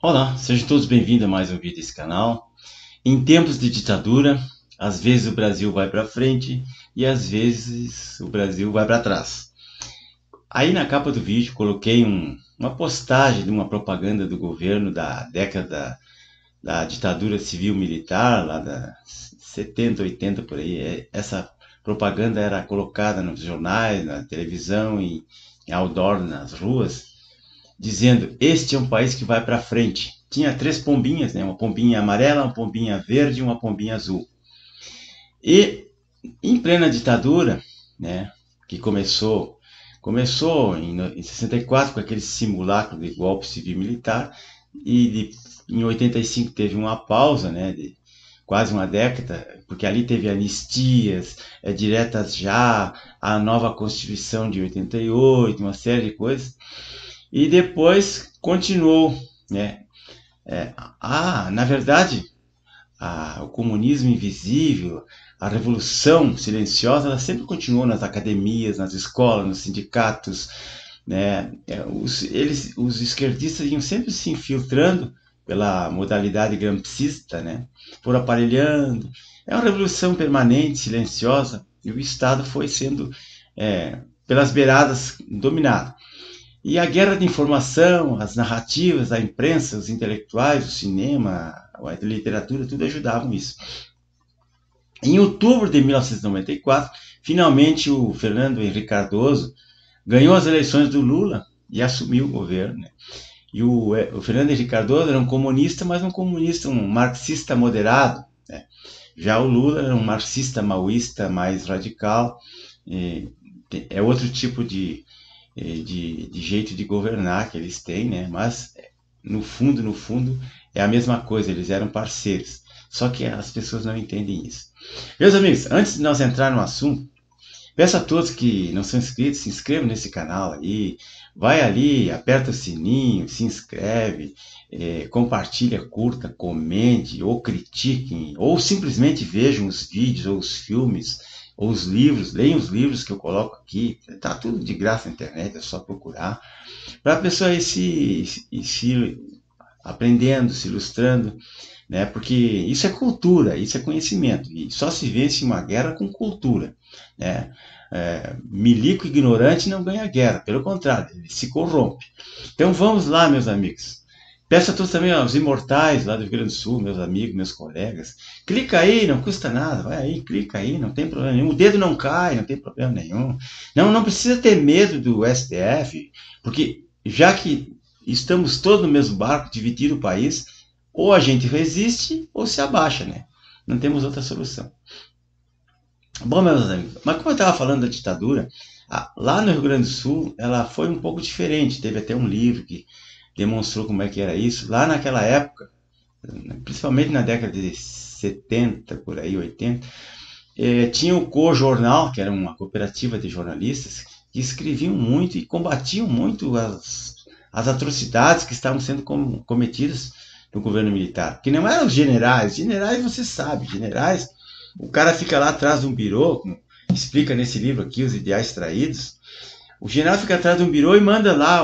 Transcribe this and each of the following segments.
Olá, sejam todos bem-vindos a mais um vídeo desse canal. Em tempos de ditadura, às vezes o Brasil vai para frente e às vezes o Brasil vai para trás. Aí na capa do vídeo coloquei uma postagem de uma propaganda do governo da década da ditadura civil-militar, lá da 70, 80 por aí. Essa propaganda era colocada nos jornais, na televisão e em outdoor nas ruas, dizendo: este é um país que vai para frente. Tinha três pombinhas, né? Uma pombinha amarela, uma pombinha verde e uma pombinha azul. E em plena ditadura, né, que começou em 64 com aquele simulacro de golpe civil-militar em 85 teve uma pausa, né, de quase uma década, porque ali teve anistias, diretas já, a nova Constituição de 88, uma série de coisas. E depois continuou, né? Na verdade, o comunismo invisível, a revolução silenciosa, ela sempre continuou nas academias, nas escolas, nos sindicatos, né? Os esquerdistas iam sempre se infiltrando pela modalidade gramscista, né? Foram aparelhando. É uma revolução permanente, silenciosa, e o Estado foi sendo, pelas beiradas, dominado. E a guerra de informação, as narrativas, a imprensa, os intelectuais, o cinema, a literatura, tudo ajudavam isso. Em outubro de 1994, finalmente o Fernando Henrique Cardoso ganhou as eleições do Lula e assumiu o governo. Né? E o Fernando Henrique Cardoso era um comunista, mas um comunista, um marxista moderado. Né? Já o Lula era um marxista maoísta mais radical. É outro tipo de jeito de governar que eles têm, né? Mas no fundo, é a mesma coisa, eles eram parceiros. Só que as pessoas não entendem isso. Meus amigos, antes de nós entrar no assunto, peço a todos que não são inscritos, se inscrevam nesse canal aí, vai ali, aperta o sininho, se inscreve, compartilha, curta, comente, ou critiquem, ou simplesmente vejam os vídeos ou os filmes, ou os livros, leiam os livros que eu coloco aqui, tá tudo de graça na internet, é só procurar, para a pessoa ir se aprendendo, se ilustrando, né? Porque isso é cultura, isso é conhecimento, e só se vence uma guerra com cultura, né? Milico ignorante não ganha guerra, pelo contrário, ele se corrompe. Então vamos lá, meus amigos. Peço a todos também, aos imortais lá do Rio Grande do Sul, meus amigos, meus colegas, clica aí, não custa nada, vai aí, clica aí, não tem problema nenhum. O dedo não cai, não tem problema nenhum. Não precisa ter medo do STF, porque já que estamos todos no mesmo barco, dividir o país, ou a gente resiste ou se abaixa, né? Não temos outra solução. Bom, meus amigos, mas como eu estava falando da ditadura, lá no Rio Grande do Sul, ela foi um pouco diferente. Teve até um livro que demonstrou como é que era isso. Lá naquela época, principalmente na década de 70, por aí, 80, tinha o Co-Jornal, que era uma cooperativa de jornalistas, que escreviam muito e combatiam muito as atrocidades que estavam sendo cometidas no governo militar. Que não eram os generais. Generais, você sabe, generais, o cara fica lá atrás de um birô, explica nesse livro aqui os ideais traídos. O general fica atrás de um birô e manda lá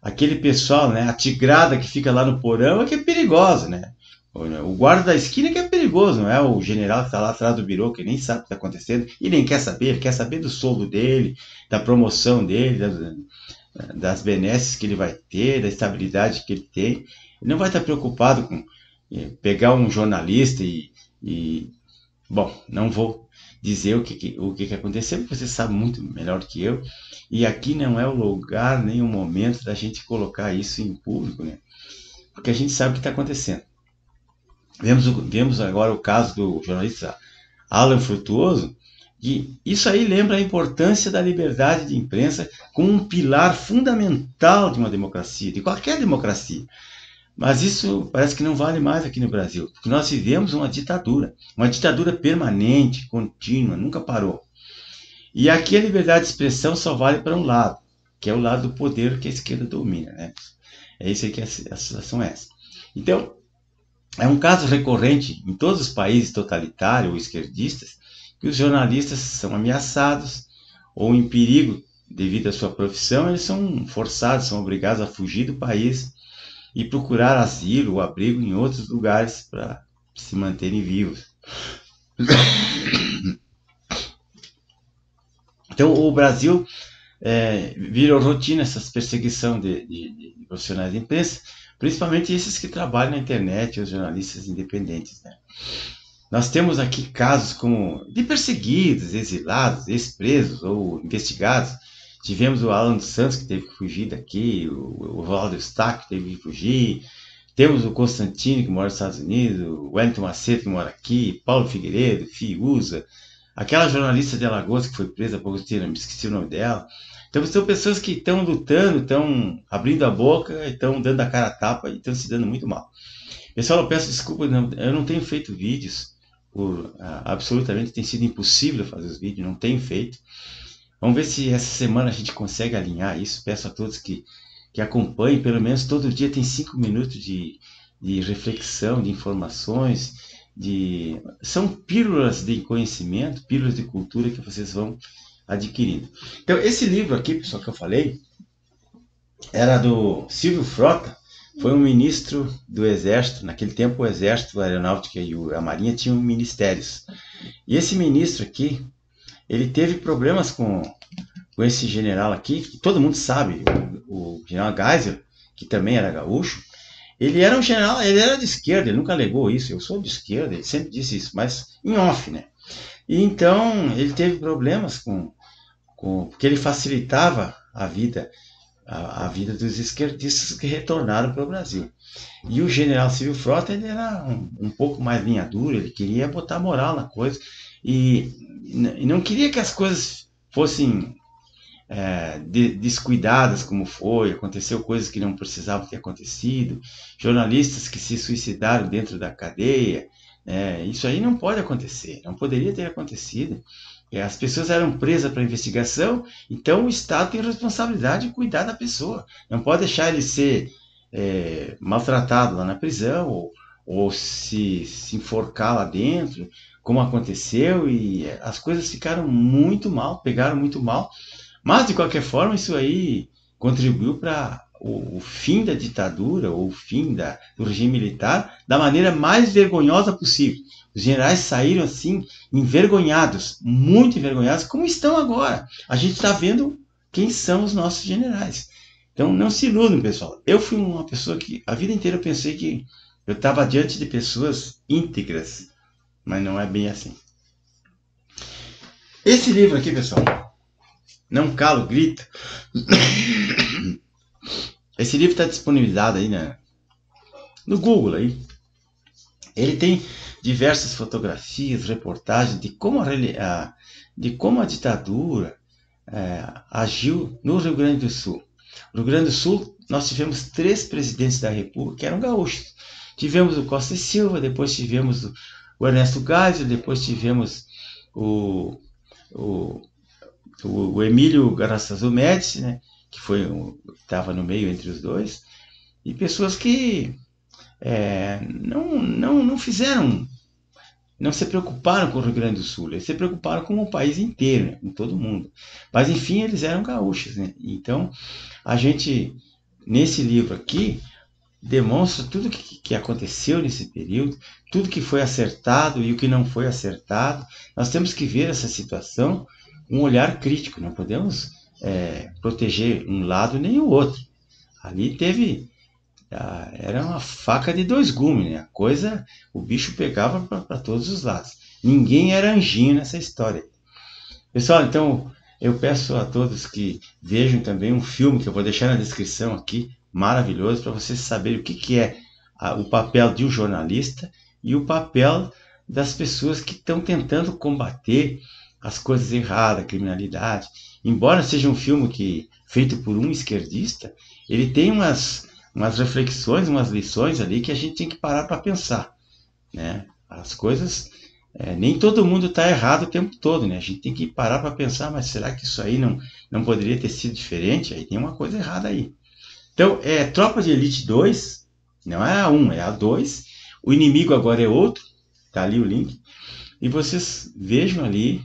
aquele pessoal, né, a tigrada que fica lá no porão, é que é perigosa, né? O guarda da esquina que é perigoso, não é o general que está lá atrás do birô, que nem sabe o que está acontecendo e nem quer saber, ele quer saber do soldo dele, da promoção dele, das benesses que ele vai ter, da estabilidade que ele tem. Ele não vai estar preocupado com pegar um jornalista bom, não vou dizer o que aconteceu, porque você sabe muito melhor que eu. E aqui não é o lugar nem o momento da gente colocar isso em público, né? Porque a gente sabe o que está acontecendo. Vemos agora o caso do jornalista Alan Frutuoso, e isso aí lembra a importância da liberdade de imprensa como um pilar fundamental de uma democracia, de qualquer democracia. Mas isso parece que não vale mais aqui no Brasil, porque nós vivemos uma ditadura permanente, contínua, nunca parou. E aqui a liberdade de expressão só vale para um lado, que é o lado do poder que a esquerda domina, né? É isso aí que a situação é essa. Então, é um caso recorrente em todos os países totalitários ou esquerdistas que os jornalistas são ameaçados ou em perigo devido à sua profissão, eles são forçados, são obrigados a fugir do país e procurar asilo ou abrigo em outros lugares para se manterem vivos. Então, o Brasil virou rotina essas perseguição de profissionais de imprensa, principalmente esses que trabalham na internet, os jornalistas independentes, né? Nós temos aqui casos como de perseguidos, exilados, ex-presos ou investigados. Tivemos o Alan dos Santos, que teve que fugir daqui, o Walter Stack, que teve que fugir. Temos o Constantino, que mora nos Estados Unidos, o Wellington Macedo, que mora aqui, Paulo Figueiredo, Fiuza, aquela jornalista de Alagoas que foi presa há pouco tempo, me esqueci o nome dela. Então são pessoas que estão lutando, estão abrindo a boca, estão dando a cara a tapa e estão se dando muito mal. Pessoal, eu peço desculpa, eu não tenho feito vídeos, absolutamente tem sido impossível fazer os vídeos, não tenho feito. Vamos ver se essa semana a gente consegue alinhar isso. Peço a todos que acompanhem, pelo menos todo dia tem 5 minutos de reflexão, de informações, são pílulas de conhecimento, pílulas de cultura que vocês vão adquirindo. Então, esse livro aqui, pessoal, que eu falei, era do Silvio Frota, foi um ministro do Exército. Naquele tempo o Exército, a Aeronáutica e a Marinha tinham ministérios. E esse ministro aqui, ele teve problemas com esse general aqui, que todo mundo sabe, o general Geisel, que também era gaúcho. Ele era um general, ele era de esquerda, ele nunca alegou isso, eu sou de esquerda, ele sempre disse isso, mas em off, né? E então ele teve problemas porque ele facilitava a vida dos esquerdistas que retornaram para o Brasil. E o general Silvio Frota, ele era um pouco mais linha dura, ele queria botar moral na coisa e não queria que as coisas fossem descuidadas como foi, aconteceu coisas que não precisavam ter acontecido, jornalistas que se suicidaram dentro da cadeia, isso aí não pode acontecer, não poderia ter acontecido. As pessoas eram presas para investigação, então o Estado tem a responsabilidade de cuidar da pessoa, não pode deixar ele ser maltratado lá na prisão, ou se enforcar lá dentro, como aconteceu, e as coisas ficaram muito mal, pegaram muito mal. Mas, de qualquer forma, isso aí contribuiu para o fim da ditadura, ou o fim do regime militar, da maneira mais vergonhosa possível. Os generais saíram assim, envergonhados, muito envergonhados, como estão agora. A gente está vendo quem são os nossos generais. Então, não se iludam, pessoal. Eu fui uma pessoa que, a vida inteira, eu pensei que eu estava diante de pessoas íntegras, mas não é bem assim. Esse livro aqui, pessoal, Não Calo, Grito. Esse livro está disponibilizado aí no Google aí. Ele tem diversas fotografias, reportagens de como a ditadura agiu no Rio Grande do Sul. No Rio Grande do Sul, nós tivemos 3 presidentes da República que eram gaúchos. Tivemos o Costa e Silva, depois tivemos o Ernesto Geisel, depois tivemos o Emílio Garastazu Médici, né, que estava no meio entre os dois, e pessoas que não fizeram, não se preocuparam com o Rio Grande do Sul, eles se preocuparam com o país inteiro, né, com todo mundo. Mas enfim, eles eram gaúchos, né? Então a gente, nesse livro aqui, demonstra tudo que aconteceu nesse período, tudo que foi acertado e o que não foi acertado. Nós temos que ver essa situação um olhar crítico, não podemos proteger um lado nem o outro. Ali era uma faca de 2 gumes, né? O bicho pegava para todos os lados. Ninguém era anjinho nessa história. Pessoal, então eu peço a todos que vejam também um filme que eu vou deixar na descrição aqui, maravilhoso, para vocês saberem o que é o papel de um jornalista e o papel das pessoas que estão tentando combater as coisas erradas, a criminalidade. Embora seja um filme feito por um esquerdista, ele tem umas reflexões, umas lições ali que a gente tem que parar para pensar, né? As coisas, nem todo mundo está errado o tempo todo, né? A gente tem que parar para pensar, mas será que isso aí não poderia ter sido diferente? Aí tem uma coisa errada aí. Então, Tropa de Elite 2, não é a 1, é a 2. O inimigo agora é outro, tá ali o link. E vocês vejam ali,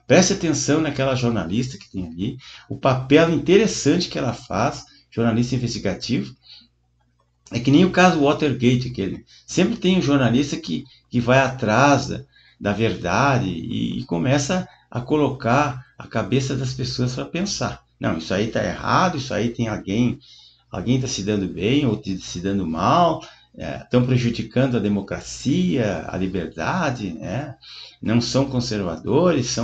preste atenção naquela jornalista que tem ali, o papel interessante que ela faz, jornalista investigativo. É que nem o caso Watergate, sempre tem um jornalista que vai atrás da verdade e começa a colocar a cabeça das pessoas para pensar. Não, isso aí está errado, isso aí tem alguém está se dando bem ou se dando mal, estão prejudicando a democracia, a liberdade, né? Não são conservadores,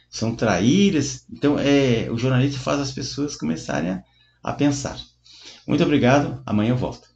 são traíras. Então, o jornalista faz as pessoas começarem a pensar. Muito obrigado, amanhã eu volto.